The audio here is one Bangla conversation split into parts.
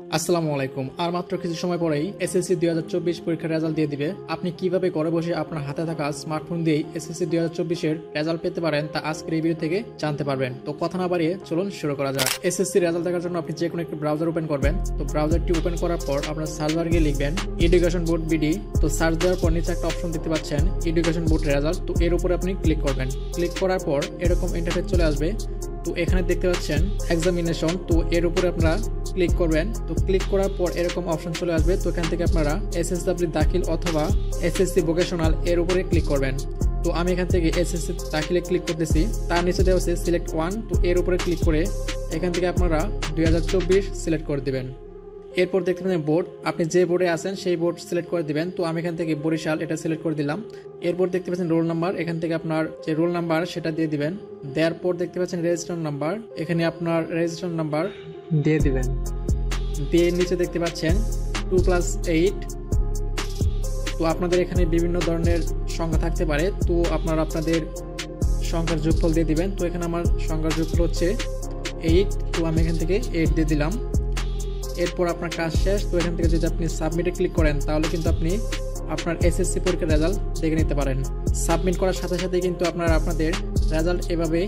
আসসালামু আলাইকুম। আর মাত্র কিছু সময় পরেই এসএসসি 2024 পরীক্ষার রেজাল্ট দিয়ে দিবে। আপনি কিভাবে ঘরে বসে আপনার হাতে থাকা স্মার্টফোন দিয়েই এসএসসি 2024 এর রেজাল্ট পেতে পারেন তা আজকের এই ভিডিও থেকে জানতে পারবেন। তো কথা না বাড়িয়ে চলুন শুরু করা যাক। এসএসসি রেজাল্ট দেখার জন্য আপনি যে কোনো একটি ব্রাউজার ওপেন করবেন। তো ব্রাউজারটি ওপেন করার পর আপনার সার্চ বারে গিয়ে লিখবেন এডুকেশন বোর্ড বিডি। তো সার্চ দেওয়ার পর নিচে একটা অপশন দেখতে পাচ্ছেন এডুকেশন বোর্ড রেজাল্ট। তো এর উপরে আপনি ক্লিক করবেন। ক্লিক করার পর এরকম ইন্টারফেস চলে আসবে। তো এখানে দেখতে পাচ্ছেন এক্সামিনেশন, তো এর উপরে আপনারা ক্লিক করবেন। তো ক্লিক করার পর এরকম অপশন চলে আসবে। তো এখান থেকে আপনারা এসএসডব্লিউ দাখিল অথবা এসএসসি ভোকেশনাল এর উপরে ক্লিক করবেন। তো আমি এখান থেকে এসএসসি দাখিলে ক্লিক করতেছি। তার নিচে দেওয়া হচ্ছে সিলেক্ট ওয়ান। তো এর উপরে ক্লিক করে এখান থেকে আপনারা 2024 সিলেক্ট করে দিবেন। এরপর দেখতে পাচ্ছেন বোর্ড, আপনি যে বোর্ডে আছেন সেই বোর্ড সিলেক্ট করে দিবেন। তো আমি এখান থেকে বরিশাল এটা সিলেক্ট করে দিলাম। এরপর দেখতে পাচ্ছেন রোল নাম্বার, এখান থেকে আপনার যে রোল নাম্বার সেটা দিয়ে দিবেন। দেওয়ার পর দেখতে পাচ্ছেন রেজিস্ট্রেশন নাম্বার, এখানে আপনার রেজিস্ট্রেশন নাম্বার দিয়ে দিবেন। দিয়ে নিচে দেখতে পাচ্ছেন 2+8। তো আপনাদের এখানে বিভিন্ন ধরনের সংখ্যা থাকতে পারে, তো আপনারা আপনাদের সংখ্যার যোগফল দিয়ে দিবেন। তো এখানে আমার সংখ্যার যোগফল হচ্ছে 8। তো আমি এখান থেকে 8 দিয়ে দিলাম। এরপর আপনার কাজ শেষ। তো এখান থেকে যদি আপনি সাবমিটে ক্লিক করেন তাহলে কিন্তু আপনি আপনার এসএসসি পরীক্ষার রেজাল্ট দেখে নিতে পারেন। সাবমিট করার সাথে সাথে কিন্তু আপনারা আপনাদের রেজাল্ট এভাবেই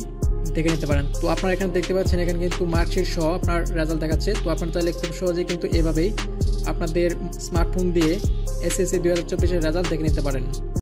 দেখে নিতে পারেন। তো আপনারা এখানে দেখতে পাচ্ছেন এখানে কিন্তু মার্কশিট সহ আপনার রেজাল্ট দেখাচ্ছে। তো আপনারা চাইলে খুব সহজেই কিন্তু এভাবেই আপনাদের স্মার্টফোন দিয়ে এসএসসি 2024 এর রেজাল্ট দেখে নিতে পারেন।